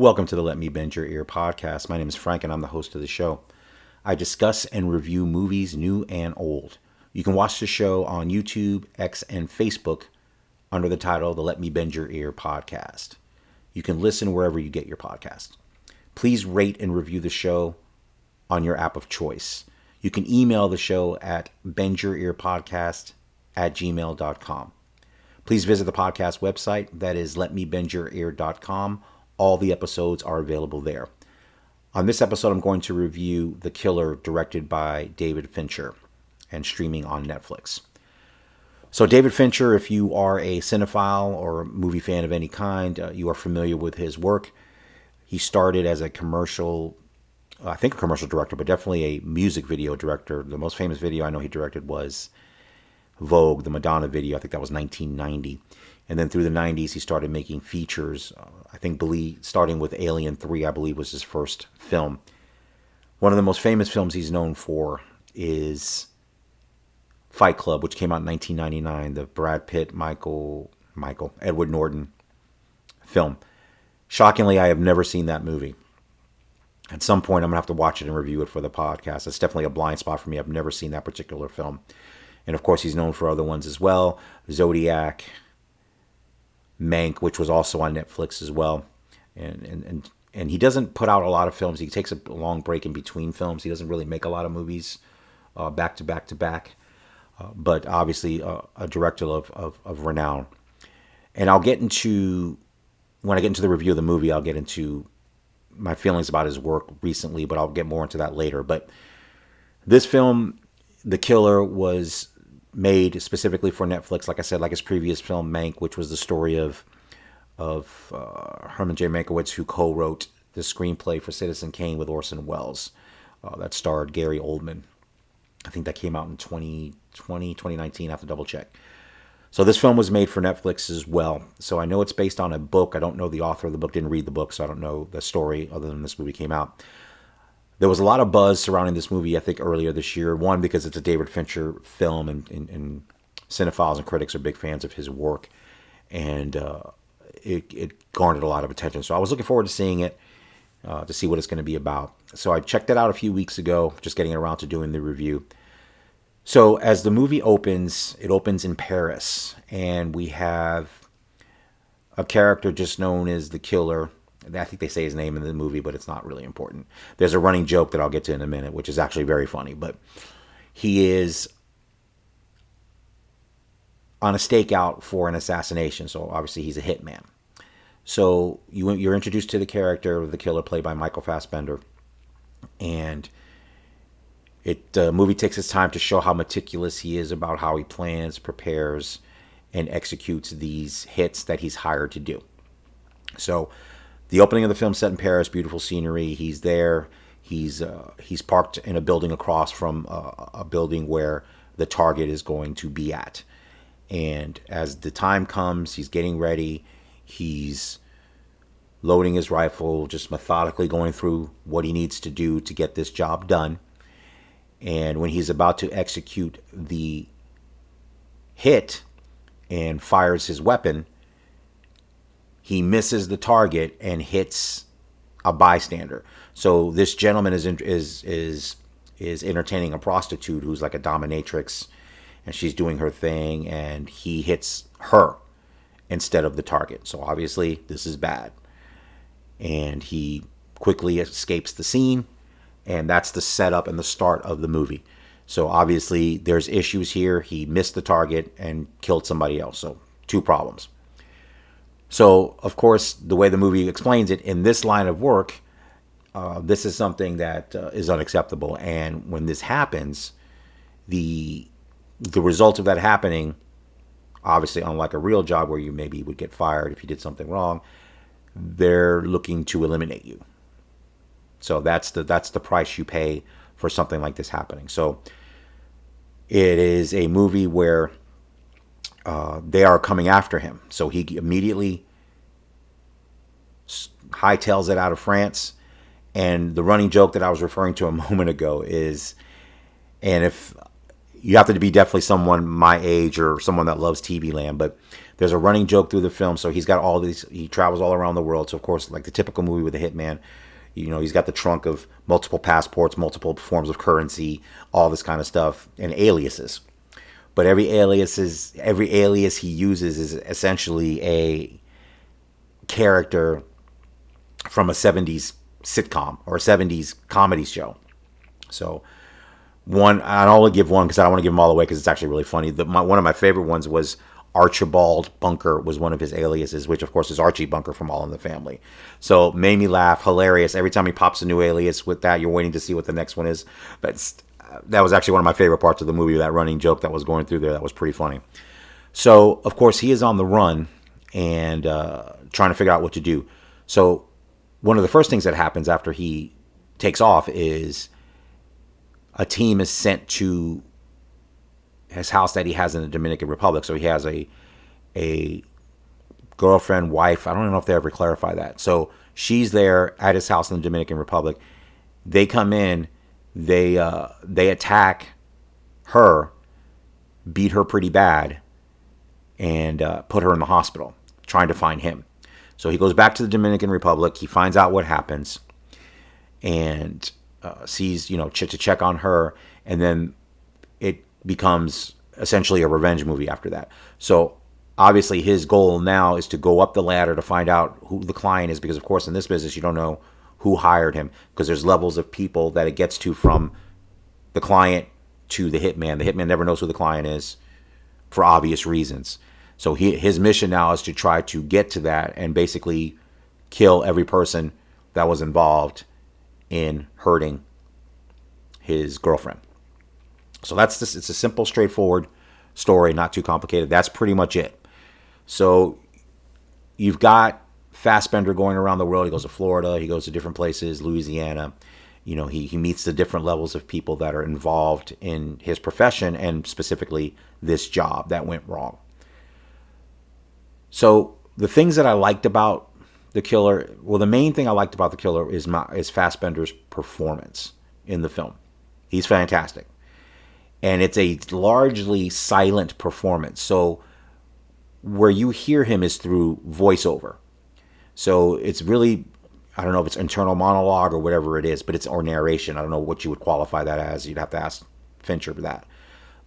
Welcome to the Let Me Bend Your Ear podcast. My name is Frank and I'm the host of the show. I discuss and review movies new and old. You can watch the show on YouTube, X, and Facebook under the title The Let Me Bend Your Ear podcast. You can listen wherever you get your podcast. Please rate and review the show on your app of choice. You can email the show at bendyourearpodcast@gmail.com. Please visit the podcast website. That is letmebendyourear.com. All the episodes are available there. On this episode, I'm going to review The Killer, directed by David Fincher and streaming on Netflix. So David Fincher, if you are a cinephile or a movie fan of any kind, you are familiar with his work. He started as a commercial director, but definitely a music video director. The most famous video I know he directed was Vogue, the Madonna video. I think that was 1990. And then through the 90s, he started making features. Starting with Alien 3, I believe, was his first film. One of the most famous films he's known for is Fight Club, which came out in 1999, the Brad Pitt, Edward Norton film. Shockingly, I have never seen that movie. At some point, I'm going to have to watch it and review it for the podcast. It's definitely a blind spot for me. I've never seen that particular film. And of course, he's known for other ones as well. Zodiac, Mank, which was also on Netflix as well. And he doesn't put out a lot of films. He takes a long break in between films. He doesn't really make a lot of movies back to back to back. But obviously a director of renown. And when I get into the review of the movie, I'll get into my feelings about his work recently, but I'll get more into that later. But this film, The Killer, was made specifically for Netflix, like I said, like his previous film, Mank, which was the story of Herman J. Mankiewicz, who co-wrote the screenplay for Citizen Kane with Orson Welles. That starred Gary Oldman. I think that came out in 2019, I have to double check. So this film was made for Netflix as well. So I know it's based on a book. I don't know the author of the book, didn't read the book, so I don't know the story other than this movie came out. There was a lot of buzz surrounding this movie, I think, earlier this year. One, because it's a David Fincher film, and cinephiles and critics are big fans of his work. And it garnered a lot of attention. So I was looking forward to seeing it, to see what it's going to be about. So I checked it out a few weeks ago, just getting around to doing the review. So as the movie opens, it opens in Paris. And we have a character just known as the Killer. I think they say his name in the movie, but it's not really important. There's a running joke that I'll get to in a minute, which is actually very funny. But he is on a stakeout for an assassination. So obviously he's a hitman. So you're introduced to the character of the Killer, played by Michael Fassbender. And the movie takes its time to show how meticulous he is about how he plans, prepares, and executes these hits that he's hired to do. So the opening of the film set in Paris, beautiful scenery. He's there. He's parked in a building across from a building where the target is going to be at. And as the time comes, he's getting ready. He's loading his rifle, just methodically going through what he needs to do to get this job done. And when he's about to execute the hit and fires his weapon, he misses the target and hits a bystander. So this gentleman is entertaining a prostitute who's like a dominatrix, and she's doing her thing, and he hits her instead of the target. So obviously this is bad. And he quickly escapes the scene, and that's the setup and the start of the movie. So obviously there's issues here. He missed the target and killed somebody else. So two problems. So, of course, the way the movie explains it, in this line of work, this is something that is unacceptable. And when this happens, the result of that happening, obviously, unlike a real job where you maybe would get fired if you did something wrong, they're looking to eliminate you. So that's the price you pay for something like this happening. So it is a movie where they are coming after him. So he immediately hightails it out of France. And the running joke that I was referring to a moment ago is, and if you have to be definitely someone my age or someone that loves TV Land, but There's a running joke through the film. So he's got all these. He travels all around the world. So of course, like the typical movie with a hitman, he's got the trunk of multiple passports, multiple forms of currency, all this kind of stuff, and aliases. But every alias he uses is essentially a character from a 70s sitcom or a 70s comedy show. So one, I'll only give one because I don't want to give them all away because it's actually really funny. One of my favorite ones was Archibald Bunker was one of his aliases, which of course is Archie Bunker from All in the Family. So made me laugh, hilarious. Every time he pops a new alias with that, you're waiting to see what the next one is. But that was actually one of my favorite parts of the movie, that running joke that was going through there. That was pretty funny. So, of course, he is on the run and trying to figure out what to do. So, one of the first things that happens after he takes off is a team is sent to his house that he has in the Dominican Republic. So, he has a girlfriend, wife. I don't know if they ever clarify that. So, she's there at his house in the Dominican Republic. They come in. They attack her, beat her pretty bad, and put her in the hospital, trying to find him. So he goes back to the Dominican Republic. He finds out what happens, and sees to check on her, and then it becomes essentially a revenge movie after that. So obviously his goal now is to go up the ladder to find out who the client is, because of course in this business you don't know who hired him, because there's levels of people that it gets to, from the client to the hitman. The hitman never knows who the client is for obvious reasons. So his mission now is to try to get to that and basically kill every person that was involved in hurting his girlfriend. So it's a simple, straightforward story, not too complicated. That's pretty much it. So you've got Fassbender going around the world. He goes to Florida. He goes to different places, Louisiana. He meets the different levels of people that are involved in his profession, and specifically this job that went wrong. So the things that I liked about the killer, well, the main thing I liked about the killer is Fassbender's performance in the film. He's fantastic. And it's a largely silent performance. So where you hear him is through voiceover. So it's really, I don't know if it's internal monologue or whatever it is, but it's, or narration. I don't know what you would qualify that as. You'd have to ask Fincher for that.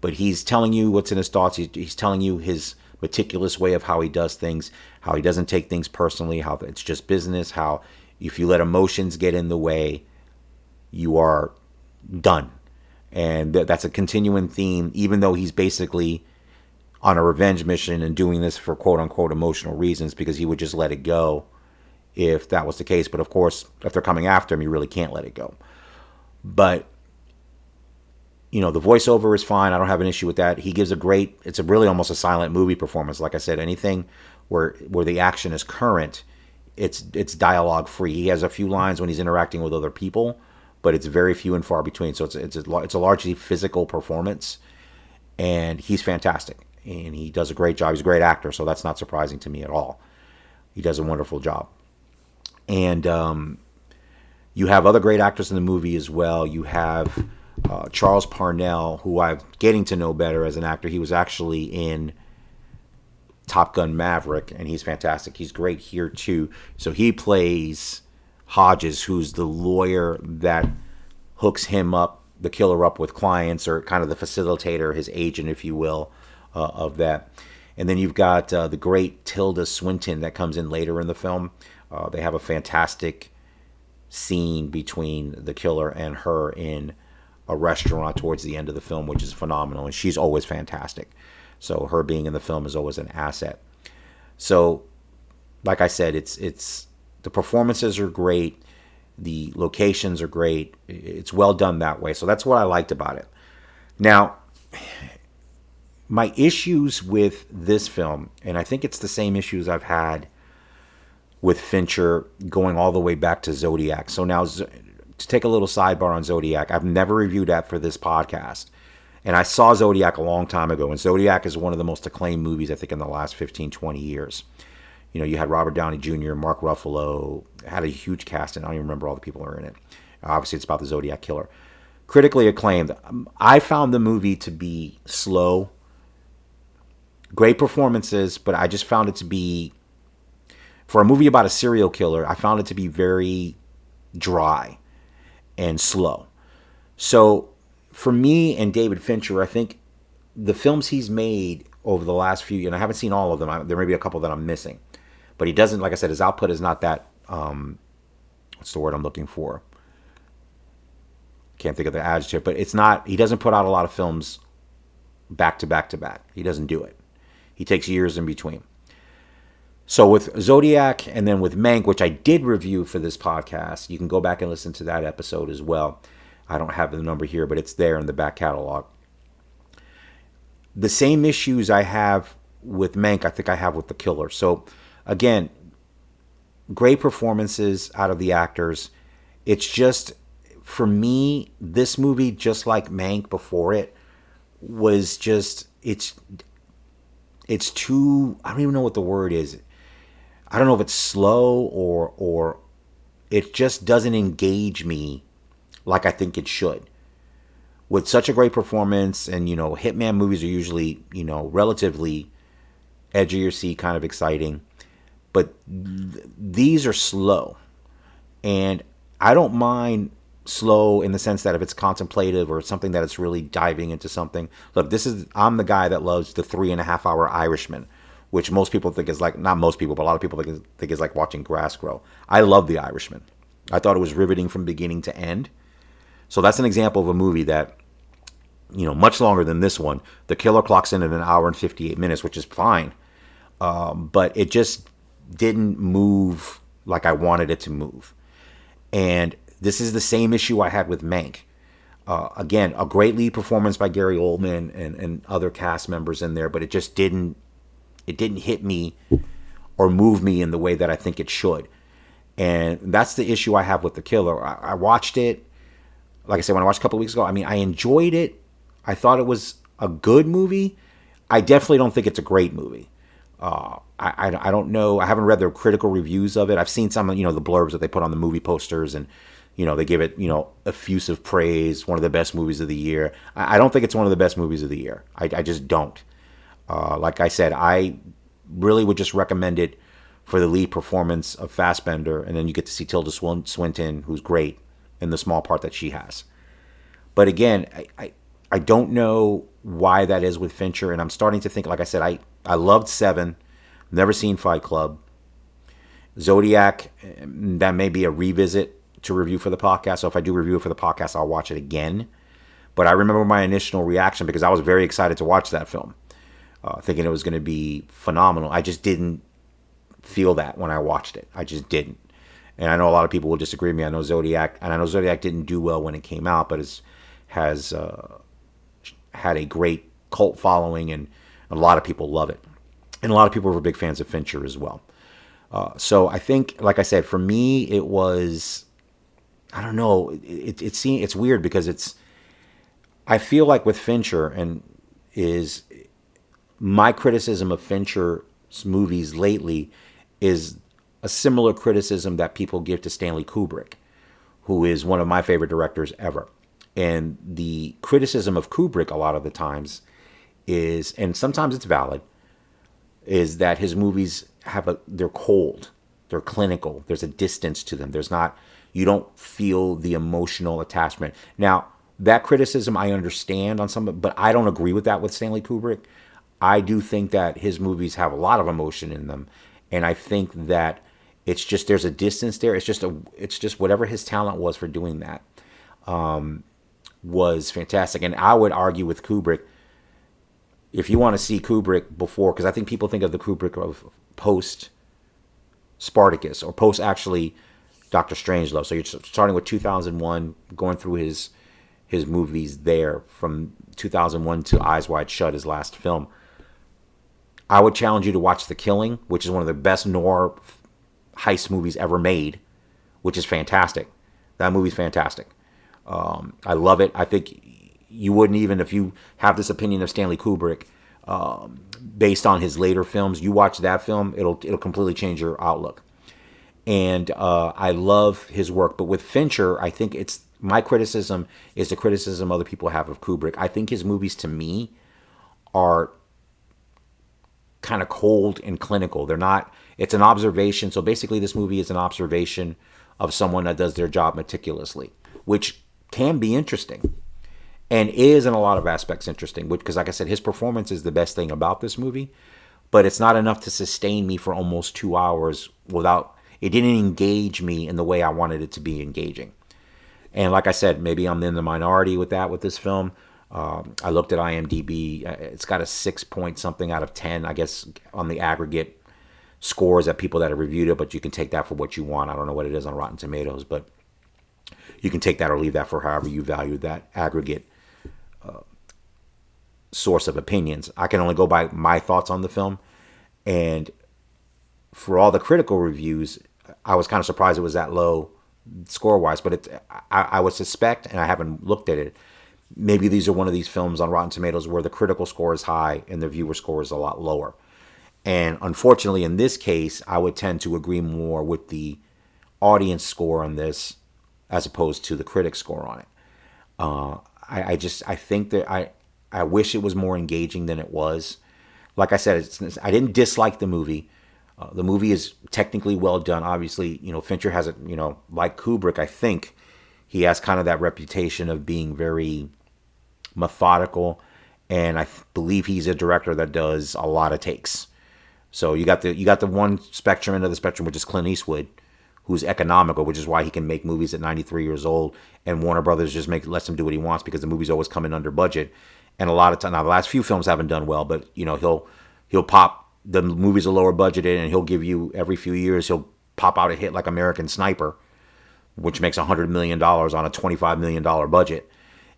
But he's telling you what's in his thoughts. He's telling you his meticulous way of how he does things, how he doesn't take things personally, how it's just business, how if you let emotions get in the way, you are done. And that's a continuing theme, even though he's basically on a revenge mission and doing this for quote unquote emotional reasons, because he would just let it go if that was the case. But of course, if they're coming after him, you really can't let it go. But the voiceover is fine. I don't have an issue with that. He gives it's a really almost a silent movie performance. Like I said, anything where the action is current, it's dialogue free. He has a few lines when he's interacting with other people, but it's very few and far between. So it's a largely physical performance, and he's fantastic. And he does a great job. He's a great actor, so that's not surprising to me at all. He does a wonderful job. And you have other great actors in the movie as well. You have Charles Parnell, who I'm getting to know better as an actor. He was actually in Top Gun Maverick, and he's fantastic. He's great here too. So he plays Hodges, who's the lawyer that hooks him up, the killer up with clients, or kind of the facilitator, his agent, if you will, of that. And then you've got the great Tilda Swinton that comes in later in the film. They have a fantastic scene between the killer and her in a restaurant towards the end of the film, which is phenomenal. And she's always fantastic. So her being in the film is always an asset. So, like I said, it's the performances are great. The locations are great. It's well done that way. So that's what I liked about it. Now, my issues with this film, and I think it's the same issues I've had with Fincher going all the way back to Zodiac. So now, to take a little sidebar on Zodiac, I've never reviewed that for this podcast. And I saw Zodiac a long time ago. And Zodiac is one of the most acclaimed movies, I think, in the last 15, 20 years. You had Robert Downey Jr., Mark Ruffalo, had a huge cast, and I don't even remember all the people who are in it. Obviously, it's about the Zodiac killer. Critically acclaimed. I found the movie to be slow. Great performances, but I just found it to be, for a movie about a serial killer, I found it to be very dry and slow. So for me and David Fincher, I think the films he's made over the last few, and I haven't seen all of them. There may be a couple that I'm missing, but he doesn't. Like I said, his output is not that. What's the word I'm looking for? Can't think of the adjective, but it's not. He doesn't put out a lot of films back to back to back. He doesn't do it. He takes years in between. So with Zodiac and then with Mank, which I did review for this podcast, you can go back and listen to that episode as well. I don't have the number here, but it's there in the back catalog. The same issues I have with Mank, I think I have with The Killer. So again, great performances out of the actors. It's just, for me, this movie, just like Mank before it, was just, it's too, I don't even know what the word is. I don't know if it's slow or it just doesn't engage me like I think it should. With such a great performance, and Hitman movies are usually, relatively edge of your seat, kind of exciting, but these are slow. And I don't mind slow in the sense that if it's contemplative or something that it's really diving into something. Look, I'm the guy that loves the 3.5 hour Irishman, which most people think is like, not most people, but a lot of people think is like watching grass grow. I love The Irishman. I thought it was riveting from beginning to end. So that's an example of a movie that, much longer than this one. The Killer clocks in at 1 hour and 58 minutes, which is fine. But it just didn't move like I wanted it to move. And this is the same issue I had with Mank. Again, a great lead performance by Gary Oldman and other cast members in there, but it just didn't hit me or move me in the way that I think it should. And that's the issue I have with The Killer. I watched it, like I said, when I watched a couple of weeks ago, I enjoyed it. I thought it was a good movie. I definitely don't think it's a great movie. I don't know. I haven't read the critical reviews of it. I've seen some, the blurbs that they put on the movie posters, and, they give it, effusive praise, one of the best movies of the year. I don't think it's one of the best movies of the year. I just don't. Like I said, I really would just recommend it for the lead performance of Fassbender, and then you get to see Tilda Swinton, who's great in the small part that she has. But again, I don't know why that is with Fincher, and I'm starting to think, like I said, I loved Seven, never seen Fight Club. Zodiac, that may be a revisit to review for the podcast, so if I do review it for the podcast, I'll watch it again. But I remember my initial reaction, because I was very excited to watch that film, thinking it was going to be phenomenal. I just didn't feel that when I watched it. I just didn't. And I know a lot of people will disagree with me. I know Zodiac didn't do well when it came out, but has had a great cult following, and a lot of people love it. And a lot of people were big fans of Fincher as well. So I think, like I said, for me, it was, I don't know, it's weird because I feel like with Fincher, and is my criticism of Fincher's movies lately is a similar criticism that people give to Stanley Kubrick, who is one of my favorite directors ever. And the criticism of Kubrick a lot of the times is, and sometimes it's valid, is that his movies they're cold, they're clinical, there's a distance to them. You don't feel the emotional attachment. Now, that criticism I understand on some, but I don't agree with that with Stanley Kubrick. I do think that his movies have a lot of emotion in them, and I think that it's just, there's a distance there. It's just whatever his talent was for doing that was fantastic. And I would argue with Kubrick, if you want to see Kubrick before, because I think people think of the Kubrick of post Spartacus or post actually Doctor Strangelove. So you're starting with 2001, going through his movies there from 2001 to Eyes Wide Shut, his last film. I would challenge you to watch The Killing, which is one of the best noir heist movies ever made, which is fantastic. That movie's fantastic. I love it. I think you wouldn't, even if you have this opinion of Stanley Kubrick based on his later films, you watch that film, it'll completely change your outlook. And I love his work. But with Fincher, I think my criticism is the criticism other people have of Kubrick. I think his movies, to me, are kind of cold and clinical. They're not, it's an observation. So basically, this movie is an observation of someone that does their job meticulously, which can be interesting and is in a lot of aspects interesting, because like I said, his performance is the best thing about this movie, but it's not enough to sustain me for almost 2 hours without, it didn't engage me in the way I wanted it to be engaging. And like I said, maybe I'm in the minority with that with this film. I looked at IMDb. It's got a 6 point something out of 10, I guess, on the aggregate scores that people that have reviewed it, but you can take that for what you want. I don't know what it is on Rotten Tomatoes, but you can take that or leave that for however you value that aggregate source of opinions. I can only go by my thoughts on the film. And for all the critical reviews, I was kind of surprised it was that low score-wise, but I would suspect, and I haven't looked at it, maybe these are one of these films on Rotten Tomatoes where the critical score is high and the viewer score is a lot lower. And unfortunately, in this case, I would tend to agree more with the audience score on this as opposed to the critic score on it. I think that I wish it was more engaging than it was. Like I said, I didn't dislike the movie. The movie is technically well done. Obviously, Fincher has it, like Kubrick, I think he has kind of that reputation of being very methodical. And I believe he's a director that does a lot of takes. So you got the one spectrum end of the spectrum, which is Clint Eastwood, who's economical, which is why he can make movies at 93 years old, and Warner Brothers just lets him do what he wants because the movies always come in under budget. And a lot of time, now the last few films haven't done well, but he'll pop, the movies are lower budgeted, and he'll give you every few years he'll pop out a hit like American Sniper, which makes $100 million on a $25 million budget,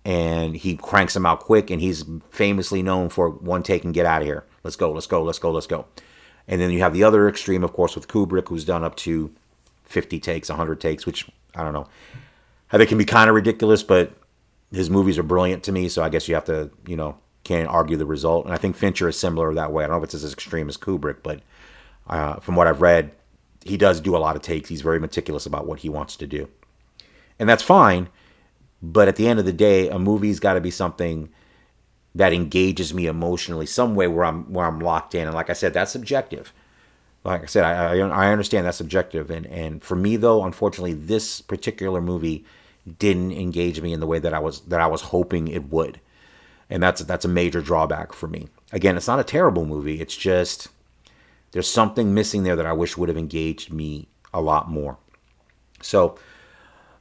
and he cranks them out quick, and he's famously known for one take and get out of here. Let's go. And then you have the other extreme, of course, with Kubrick, who's done up to 50 takes, 100 takes, which I don't know how they can be kind of ridiculous, but his movies are brilliant to me, so I guess you have to, can't argue the result. And I think Fincher is similar that way. I don't know if it's as extreme as Kubrick, but from what I've read, he does do a lot of takes. He's very meticulous about what he wants to do. And that's fine, but at the end of the day, a movie's got to be something that engages me emotionally, some way where I'm locked in. And like I said, that's subjective. Like I said, I understand that's subjective. And for me, though, unfortunately, this particular movie didn't engage me in the way that I was hoping it would. And that's a major drawback for me. Again, it's not a terrible movie. It's just there's something missing there that I wish would have engaged me a lot more. So,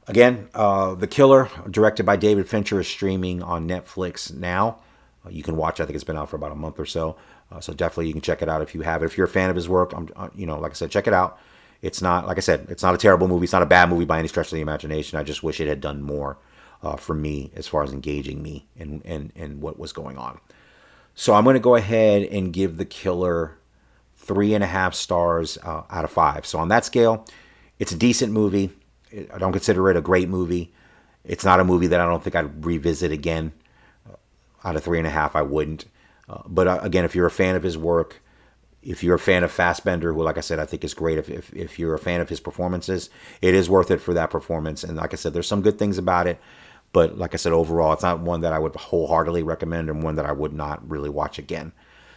again, The Killer, directed by David Fincher, is streaming on Netflix now. You can watch it. I think it's been out for about a month or so. So definitely you can check it out if you have it. If you're a fan of his work, like I said, check it out. It's not, like I said, it's not a terrible movie. It's not a bad movie by any stretch of the imagination. I just wish it had done more for me as far as engaging me in what was going on. So I'm going to go ahead and give The Killer 3.5 stars out of 5. So on that scale, it's a decent movie. I don't consider it a great movie. It's not a movie that I don't think I'd revisit again. Out of 3.5, I wouldn't. But again, if you're a fan of his work, if you're a fan of Fassbender, who, like I said, I think is great. If you're a fan of his performances, it is worth it for that performance. And like I said, there's some good things about it. But like I said, overall, it's not one that I would wholeheartedly recommend and one that I would not really watch again.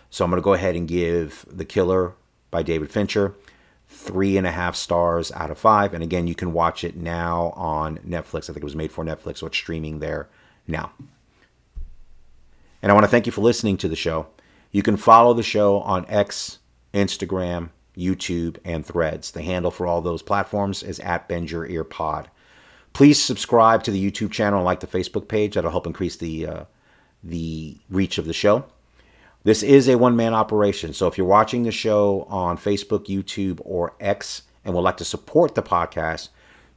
So I'm going to go ahead and give The Killer by David Fincher 3.5 stars out of 5. And again, you can watch it now on Netflix. I think it was made for Netflix, so it's streaming there now. And I want to thank you for listening to the show. You can follow the show on X, Instagram, YouTube, and Threads. The handle for all those platforms is @BendYourEarPod. Please subscribe to the YouTube channel and like the Facebook page. That'll help increase the reach of the show. This is a one-man operation, so if you're watching the show on Facebook, YouTube, or X and would like to support the podcast,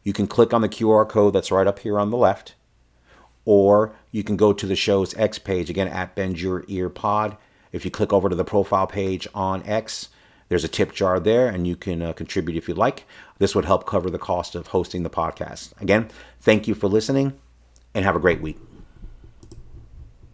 you can click on the QR code that's right up here on the left, or you can go to the show's X page, again, @BendYourEarPod. If you click over to the profile page on X, there's a tip jar there, and you can contribute if you'd like. This would help cover the cost of hosting the podcast. Again, thank you for listening, and have a great week.